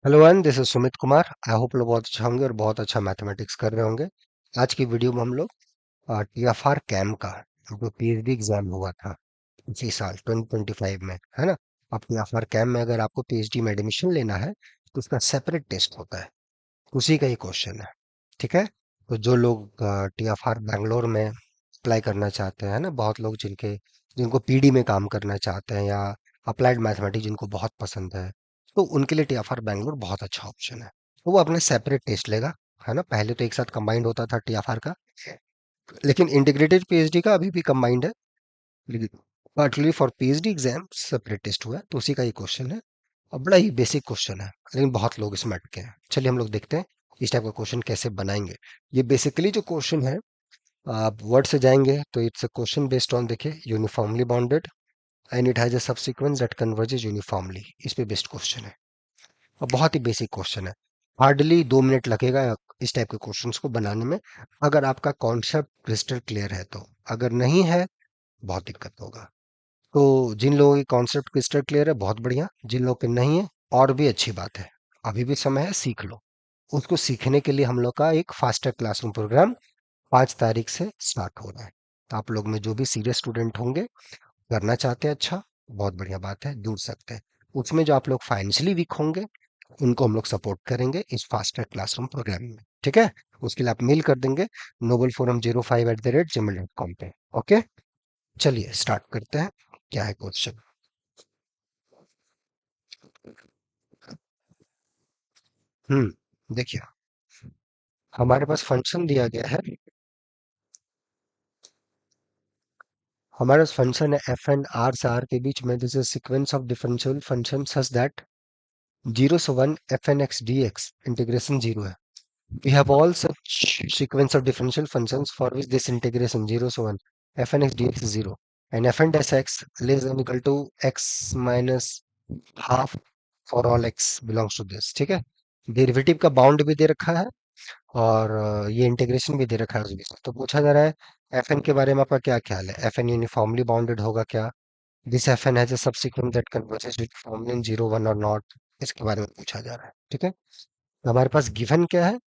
Hello one, this is Sumit Kumar. I hope लोग बहुत अच्छा होंगे और बहुत अच्छा मैथमेटिक्स कर रहे होंगे। आज की वीडियो में हम लोग टीएफआर कैम का जो पीएचडी एग्जाम हुआ था इसी साल 2025 में, है ना। अब टीएफआर कैम में अगर आपको पीएचडी में एडमिशन लेना है तो उसका सेपरेट टेस्ट होता है। उसी का ही क्वेश्चन है। ठीक है। तो जो लोग टीएफआर बैंगलोर में अप्लाई करना चाहते हैं ना, बहुत लोग जिनको पीडी में काम करना चाहते हैं या अप्लाइड मैथमेटिक्स जिनको बहुत पसंद है, तो उनके लिए टीएफआर बैंगलोर बहुत अच्छा ऑप्शन है। तो वो अपने सेपरेट टेस्ट लेगा, है ना। पहले तो एक साथ कंबाइंड होता था टीएफआर का, लेकिन इंटीग्रेटेड पीएचडी का अभी भी कंबाइंड है। लेकिन partly for PhD exam separate test हुआ है, तो उसी का ही क्वेश्चन है। और बड़ा ही बेसिक क्वेश्चन है, लेकिन बहुत लोग इसमें अटके हैं। चलिए हम लोग देखते हैं इस टाइप का क्वेश्चन कैसे बनाएंगे। ये बेसिकली जो क्वेश्चन है, आप वर्ड से जाएंगे तो it's a question based on, देखिए, uniformly bounded and it has a subsequence that converges uniformly. इस पे बेस्ड क्वेश्चन है और बहुत ही बेसिक क्वेश्चन है। हार्डली 2 मिनट लगेगा इस टाइप के क्वेश्चंस को बनाने में, अगर आपका कॉन्सेप्ट क्रिस्टल क्लियर है तो। अगर नहीं है, बहुत दिक्कत होगा। तो जिन लोगों की कॉन्सेप्ट क्रिस्टल क्लियर है, बहुत बढ़िया। जिन लोगों के नहीं है, और भी अच्छी बात है। अभी भी समय है, सीख लो। उसको सीखने के लिए हम लोग का एक फास्टर क्लासरूम प्रोग्राम 5 तारीख से स्टार्ट हो रहा है। तो आप लोग में जो भी सीरियस स्टूडेंट होंगे, करना चाहते हैं, अच्छा, बहुत बढ़िया बात है, जुड़ सकते हैं। उसमें जो आप लोग फाइनेंशियली वीक होंगे, उनको हम लोग सपोर्ट करेंगे इस फास्टर क्लासरूम प्रोग्राम में। ठीक है। उसके लिए आप मेल कर देंगे novelforum05@gmail.com पे। ओके, चलिए स्टार्ट करते हैं। क्या है क्वेश्चन? देखिए, हमारे पास फंक्शन दिया गया है। हमारे पास फंक्शन है एफ एंड आर से आर के बीच में this is sequence of differential function such that 0 से 1 F N X D X integration 0 है। We have all such sequence of differential functions for which this integration 0 to 1 fn x dx is 0 and fn dash x less than equal to x minus half for all x belongs to this। ठीक है। Derivative का bound भी दे रखा है और ये integration भी दे रखा है उस बीच। तो पूछा जा रहा है fn के बारे में आपका क्या ख्याल है? fn यूनिफॉर्मली बाउंडेड होगा क्या? This fn has a subsequence that converges uniformly इन 0 1 और नॉट। इसके बारे में पूछा जा रहा है। ठीक है। तो हमारे पास गिवन क्या है?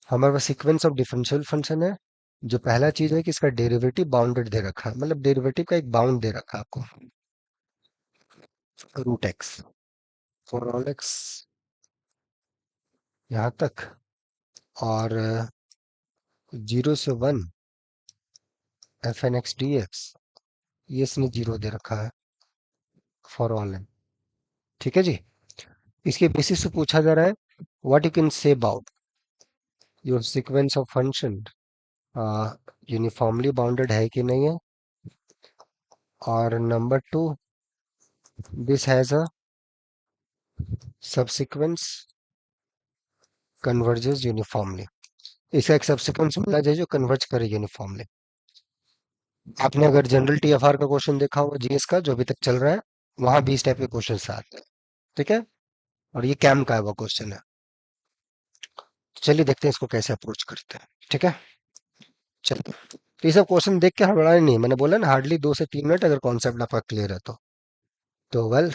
हमारे पास सीक्वेंस ऑफ डिफरेंशियल फंक्शन है। जो पहला चीज है कि इसका डेरिवेटिव बाउंडेड दे रखा है, मतलब डेरिवेटिव का एक बाउंड दे रखा है आपको, root X for all X यहाँ तक। और 0 से 1 F N X D X, ये इसने 0 दे रखा है फॉर ऑल एन। ठीक है जी। इसके बेसिस से पूछा जा रहा है what you can say about your sequence of function, uniformly bounded है कि नहीं है। और number 2, this has a subsequence converges uniformly. इसका एक सबसीक्वेंस मिलना चाहिए जो कन्वर्ज करे यूनिफॉर्मली। आपने अगर जनरल टीएफआर का क्वेश्चन देखा होगा जीएस का जो अभी तक चल रहा है, वहां भी इस टाइप के क्वेश्चन आते हैं। ठीक है। और ये कैम का है वो क्वेश्चन है। तो चलिए देखते हैं इसको कैसे अप्रोच करते हैं। ठीक है। चलिए, तो ये सब क्वेश्चन देख के हड़बड़ाए नहीं, मैंने बोला ना, हार्डली 2 से 3 मिनट अगर कॉन्सेप्ट आपका क्लियर है तो वेल,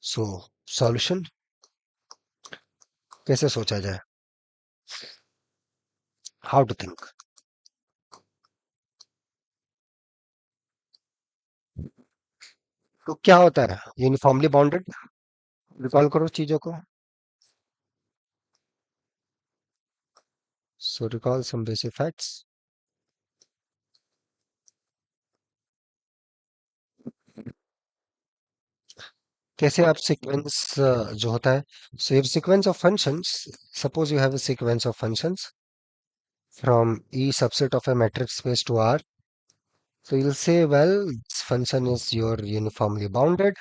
सो सॉल्यूशन कैसे सोचा जाए, हाउ टू थिंक। तो क्या होता है यूनिफॉर्मली बाउंडेड? रिकॉल करो चीजों को। सो रिकॉल सम बेसिक फैक्ट्स। कैसे आप सीक्वेंस जो होता है, so your sequence of functions, suppose you have a sequence of functions from E subset of a matrix space to R. So you'll say, well, this function is your uniformly bounded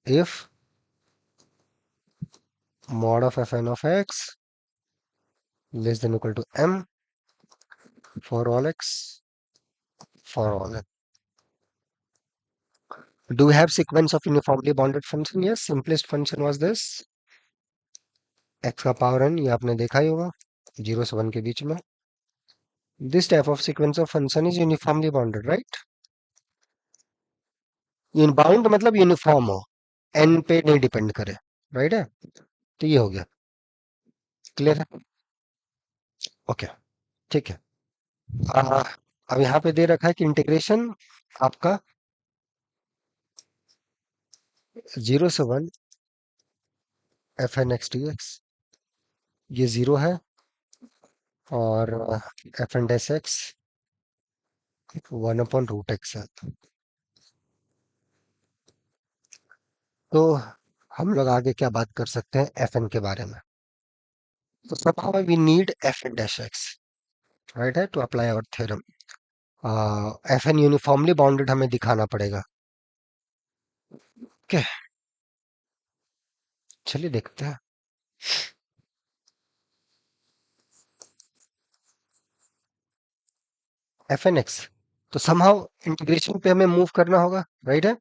if mod of fn of x less than or equal to m for all x for all n. Do we have sequence of uniformly bounded function? Yes, simplest function was this x का power n, ये आपने देखा ही होगा 0 से 1 के बीच में। This type of sequence of function is uniformly bounded, right? Bound मतलब यूनिफॉर्म हो, एन पे नहीं डिपेंड करे। राइट है। तो ये हो गया। क्लियर है। ओके। ठीक है। आ, अब यहाँ पे दे रखा है कि इंटीग्रेशन आपका 0 से 1 f(n)(x)(dx), ये 0 है, और f(n)(x) 1/√x है। तो हम लोग आगे क्या बात कर सकते हैं fn के बारे में। तो somehow we need f(n)(x), right है, to apply our theorem. fn uniformly bounded हमें दिखाना पड़ेगा। ओके, चलिए देखते हैं। fn(x), तो somehow इंटीग्रेशन पे हमें मूव करना होगा, राइट है।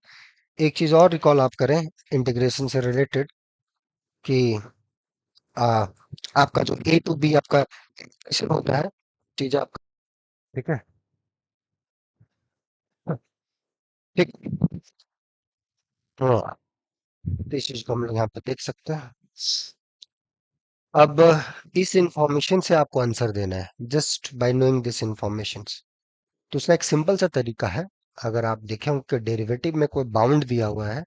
एक चीज और रिकॉल आप करें इंटीग्रेशन से रिलेटेड, कि आ, आपका जो ए टू बी आपका इंटीग्रेशन होता है, चीज आपका, ठीक है। ठीक। हाँ, तो इस चीज को हम लोग यहाँ पे देख सकते हैं। अब इस इंफॉर्मेशन से आपको आंसर देना है, just by knowing this information. तो उसका एक सिंपल सा तरीका है। अगर आप देखें कि डेरिवेटिव में कोई बाउंड दिया हुआ है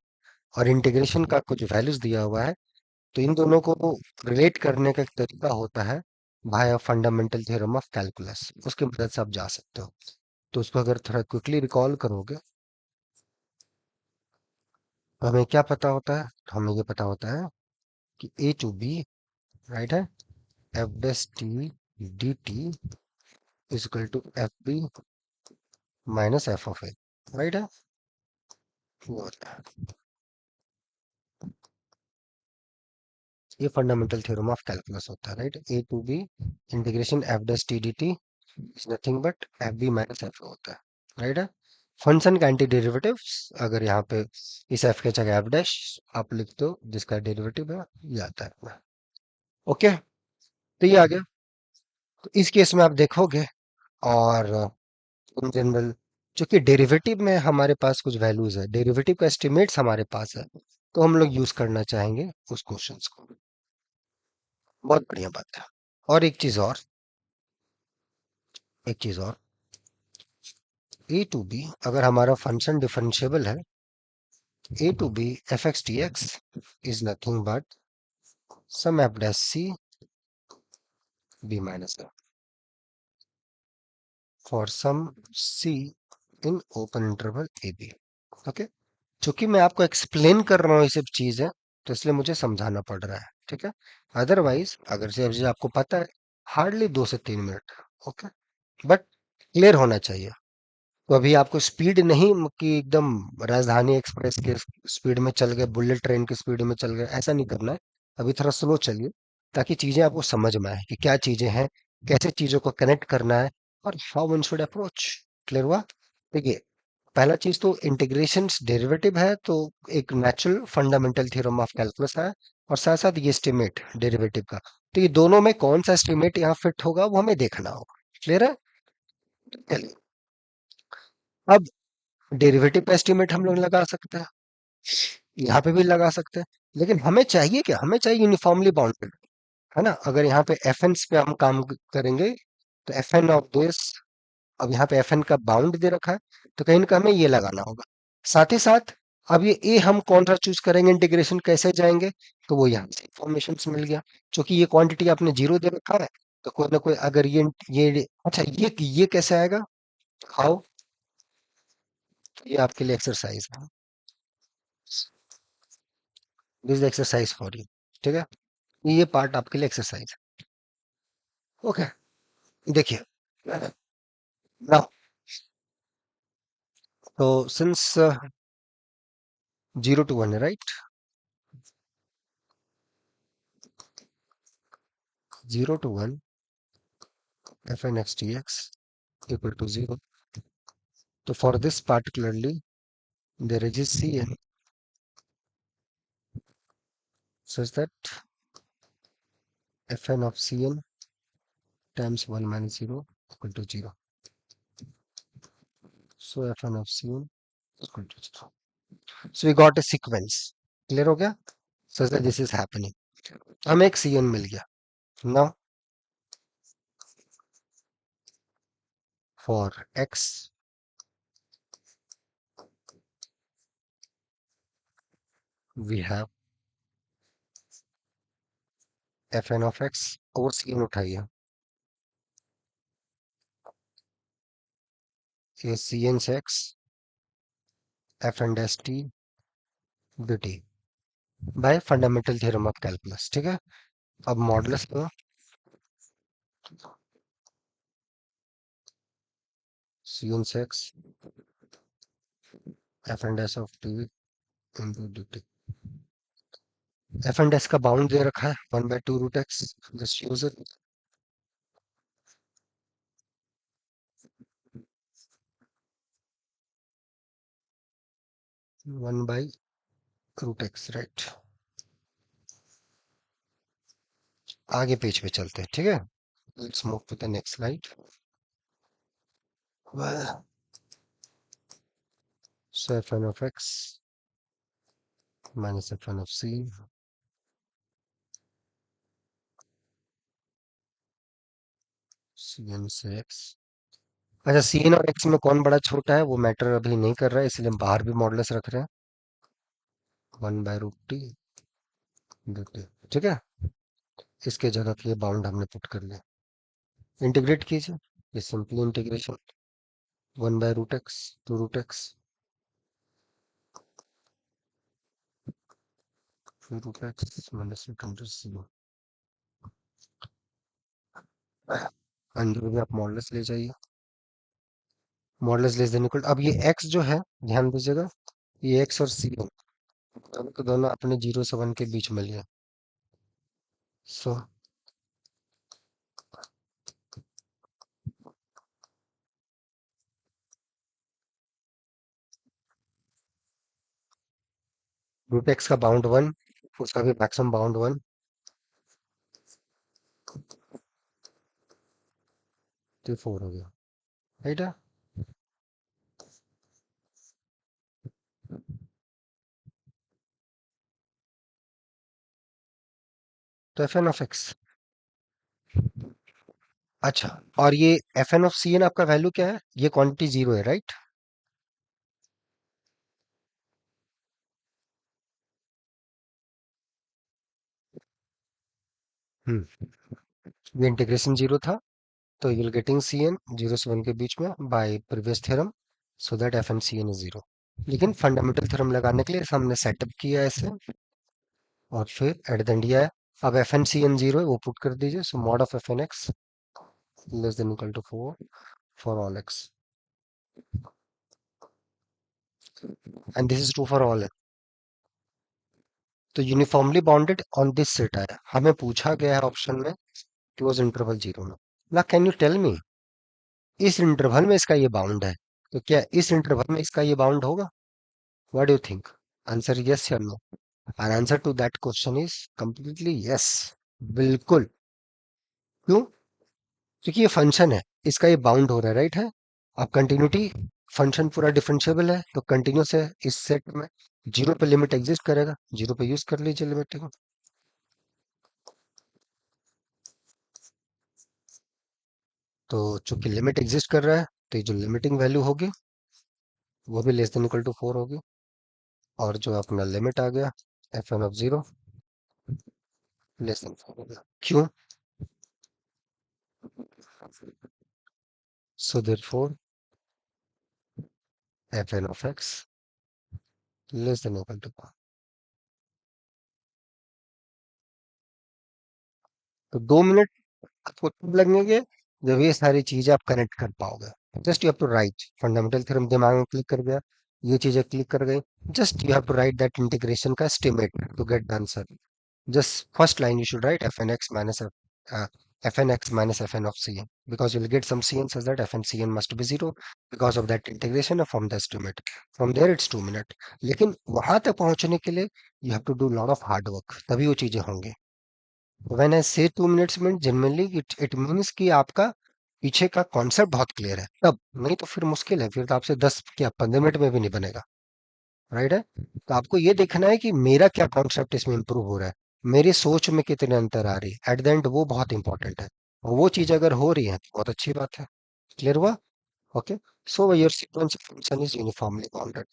और इंटीग्रेशन का कुछ वैल्यूज दिया हुआ है, तो इन दोनों को रिलेट करने का एक तरीका होता है भाया फंडामेंटल थ्योरम ऑफ कैलकुलस, उसकी मदद से आप जा सकते हो। तो उसको अगर थोड़ा क्विकली रिकॉल करोगे, तो हमें क्या पता होता है। तो हमें ये पता होता है कि ए टू बी, राइट है, F dash T D T is equal to F B minus F of A, right है। वो होता है। ये फंडामेंटल थ्योरम ऑफ कैलकुलस होता है, right. A to B integration F dash T D T is nothing but F B minus F होता है, right है। फंक्शन का एंटी डेरिवेटिव, अगर यहाँ पे इस एफ के जगह एफ डैश आप लिख दो, जिसका डेरिवेटिव है ये आता है। ओके, तो ये आ गया। तो इस केस में आप देखोगे, और इन जनरल, चूंकि डेरिवेटिव में हमारे पास कुछ वैल्यूज है, डेरिवेटिव का एस्टिमेट्स हमारे पास है, तो हम लोग यूज करना चाहेंगे उस क्वेश्चंस को। बहुत बढ़िया बात है। और एक चीज और, ए टू बी अगर हमारा फंक्शन डिफरेंशिएबल है, A to B F X D X is nothing but some F dash C B minus F for some C in open interval A B. Okay, चूंकि मैं आपको एक्सप्लेन कर रहा हूँ ये सब चीजें, तो इसलिए मुझे समझाना पड़ रहा है, ठीक है। अदरवाइज अगर से चीज आपको पता है, हार्डली 2 से 3 मिनट। ओके, बट क्लियर होना चाहिए। तो अभी आपको स्पीड नहीं कि एकदम राजधानी एक्सप्रेस के स्पीड में चल गए, बुलेट ट्रेन की स्पीड में चल गए, ऐसा नहीं करना है। अभी थोड़ा स्लो चलिए, ताकि चीजें आपको समझ में आए कि क्या चीजें हैं, कैसे चीजों को कनेक्ट करना है, और how one should approach. Clear हुआ। देखिए, पहला चीज तो इंटीग्रेशन डेरिवेटिव है, तो एक natural fundamental theorem of calculus है, और साथ साथ ये एस्टिमेट डेरिवेटिव का। तो ये दोनों में कौन सा एस्टिमेट यहाँ फिट होगा वो हमें देखना होगा। क्लियर है। चलिए, अब डेरिवेटिव का एस्टिमेट हम लोग लगा सकते हैं, यहाँ पे भी लगा सकते हैं, लेकिन हमें चाहिए क्या, हमें चाहिए यूनिफॉर्मली बाउंडेड, है ना। अगर यहाँ पे एफ पे हम काम करेंगे, तो एफ एन ऑफ दिस, अब यहाँ पे एफ एन का बाउंड दे रखा है, तो कहीं ना कहीं हमें ये लगाना होगा। साथ ही साथ अब ये ए हम कौन सा चूज करेंगे, इंटीग्रेशन कैसे जाएंगे, तो वो यहाँ से इंफॉर्मेशन मिल गया। क्योंकि ये क्वांटिटी आपने जीरो दे रखा है, तो कोई ना कोई अगर ये अच्छा, ये कैसे आएगा, हाउ, ये आपके लिए एक्सरसाइज है, दिस एक्सरसाइज फॉर यू, ठीक है। ये पार्ट आपके लिए एक्सरसाइज। ओके, देखिए नाउ, तो सिंस 0 to 1 है, right. 0 to 1 F N X T X equal to 0। तो for this particularly there is C N such that fn of cn times 1 minus 0 equal to 0. So fn of cn equal to 0. So we got a sequence. Clear हो गया। Such that this is happening. हमें एक C N मिल गया। Now for X we have F N of X, और C N उठाइए, ये C N से X F N dash T D T by fundamental theorem of calculus. ठीक है, अब मॉडुलस लो, सी एन से X F N dash of T into D T. F N dash का bound दे रखा है 1/2 √x, just use it. 1/√x, right. आगे page पे चलते हैं, ठीक है। Let's move to the next slide. So f n of x minus f n of c, cn से x। अच्छा, सी एन और एक्स में कौन बड़ा छोटा है वो मैटर अभी नहीं कर रहा है, इसलिए हम बाहर भी मॉडुलस रख रहे हैं, 1/√t dt। ठीक है, इसके जगह पे ये बाउंड हमने पुट कर लिया। इंटीग्रेट कीजिए, ये simply integration 1/√x to √x, फिर √x माइनस c। अंदर भी आप मॉडुलस ले जाइए, मॉडुलस लेस देन इक्वल। अब ये x जो है, ध्यान दीजिएगा, ये x और c दोनों के दोनों अपने 0 से 1 के बीच में लिए। सो √x का बाउंड 1, उसका भी मैक्सिमम बाउंड 1, तो 4 हो गया, राइट है। तो एफ एन ऑफ एक्स, अच्छा, और ये F N of C N आपका वैल्यू क्या है, ये क्वांटिटी 0 है, राइट। हम्म, ये इंटीग्रेशन 0 था, तो you will getting C N 0 से 1 के बीच में by previous theorem, so that F N C N is 0। लेकिन फंडामेंटल थ्योरम लगाने के लिए हमने सेटअप किया ऐसे, और फिर एट द एंड दिया है। अब एफ एन सी एन 0 है, वो पुट कर दीजिए, so mod of F N X less than equal to 4 for all X, and this is true for all. तो uniformly bounded on this set आया, हमें पूछा गया है ऑप्शन में क्लोज इंटरवल 0 में। ना, कैन यू टेल मी, इस इंटरवल में इसका ये बाउंड है, तो क्या इस इंटरवल में इसका ये बाउंड होगा? What do you think? Answer yes या नो? और answer to that question is completely yes, बिल्कुल। क्यों? क्योंकि ये फंक्शन है, इसका ये बाउंड हो रहा है, राइट है। अब कंटिन्यूटी, फंक्शन पूरा डिफरेंशिएबल है, तो कंटिन्यूस है, इस सेट में 0 पे लिमिट एग्जिस्ट करेगा, 0 पे यूज कर लीजिए लिमिट को। तो चूंकि लिमिट एग्जिस्ट कर रहा है, तो ये जो लिमिटिंग वैल्यू होगी वो भी लेस देन इक्वल टू 4 होगी, और जो अपना लिमिट आ गया F N of 0 less than 4 होगा। क्यों? So therefore F N of X less than equal to. तो 2 मिनट आपको तब लगेंगे जब ये सारी चीजें आप कनेक्ट कर पाओगे। Just you have to write fundamental theorem, दिमाग में क्लिक कर गया, ये चीजें क्लिक कर गई, just you have to write that integration का estimate to get the answer. Just first line you should write fn(x) minus fn(x) minus fn of cn, because you will get some cn such that fn cn must be 0 because of that integration from the estimate. From there it's 2 minute. लेकिन वहां तक पहुंचने के लिए you have to do lot of hard work, तभी वो चीजें होंगी। When I say 2 minutes mean genuinely it means कि आपका पीछे का कॉन्सेप्ट बहुत क्लियर है, तब नहीं तो फिर मुश्किल है, फिर तो आपसे 10 क्या 15 मिनट में भी नहीं बनेगा। राइट है। तो आपको ये देखना है कि मेरा क्या कॉन्सेप्ट इसमें इंप्रूव हो रहा है, मेरी सोच में कितने अंतर आ रही है एट द एंड, वो बहुत इंपॉर्टेंट है। और वो चीज अगर हो रही है तो बहुत अच्छी बात है। क्लियर हुआ? Okay. So your sequence function is uniformly bounded.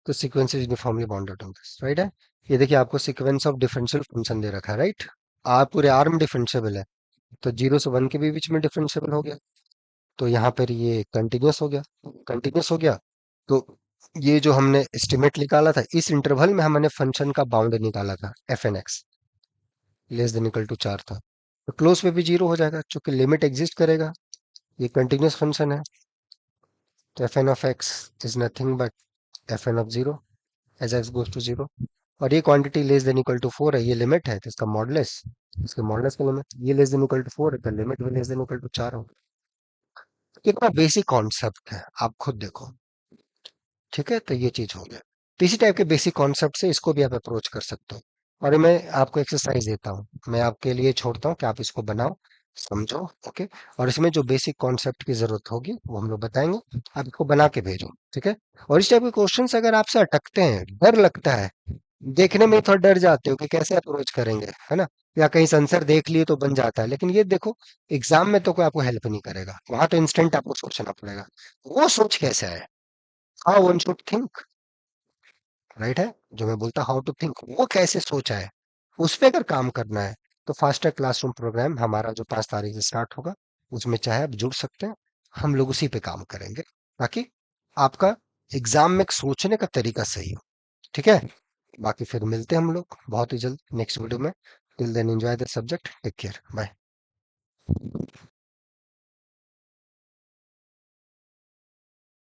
तो sequence is uniformly bounded on this, right है। ये देखिए आपको सीक्वेंस ऑफ डिफरेंशियल फंक्शन दे रखा है, राइट। आप पूरे आर में डिफरेंशिएबल है, तो 0 से 1 के भी बीच में डिफरेंशिएबल हो गया, तो यहाँ पर ये कंटिन्यूस हो गया। कंटिन्यूस हो गया, तो ये जो हमने एस्टिमेट निकाला था, इस इंटरवल में हमने फंक्शन का बाउंड निकाला था, F N X less than equal to 4 था, तो क्लोज पे भी 0 हो जाएगा क्योंकि लिमिट एग्जिस्ट करेगा, ये कंटिन्यूस फंक्शन है। तो f N of x is nothing but f N of 0 as x goes to 0। और ये quantity less than equal to 4 है, ये लिमिट है, तो इसका मॉडुलस, इसके मॉडुलस का लिमिट, ये लेस देन इक्वल टू 4 है, तो लिमिट भी लेस देन इक्वल टू 4 हो। कितना बेसिक कॉन्सेप्ट है, आप खुद देखो। ठीक है, तो ये चीज हो गया। तो इसी टाइप के बेसिक कॉन्सेप्ट से इसको भी आप अप्रोच कर सकते हो। और मैं आपको एक्सरसाइज देता हूँ, मैं आपके लिए छोड़ता हूँ कि आप इसको बनाओ, समझो। ओके। और इसमें जो बेसिक कॉन्सेप्ट की जरूरत होगी वो हम लोग बताएंगे, आप इसको बना के भेजो। ठीक है। और इस टाइप के क्वेश्चंस अगर आपसे अटकते हैं, डर लगता है, देखने में थोड़ा डर जाते हो कि कैसे अप्रोच करेंगे, है ना, या कहीं से आंसर देख लिए तो बन जाता है, लेकिन ये देखो, एग्जाम में तो कोई आपको हेल्प नहीं करेगा, वहां तो इंस्टेंट आपको सोचना पड़ेगा। वो सोच कैसे है, how one should think, right है। जो मैं बोलता हाउ टू थिंक, वो कैसे सोचा है, उस पे अगर काम करना है, तो फास्टर क्लासरूम प्रोग्राम हमारा जो 5 तारीख से स्टार्ट होगा, उसमें चाहे आप जुड़ सकते हैं, हम लोग उसी पे काम करेंगे, ताकि आपका एग्जाम में सोचने का तरीका सही हो। ठीक है। बाकी फिर मिलते हैं हम लोग बहुत ही जल्द नेक्स्ट वीडियो में। Till then enjoy the subject, take care, bye.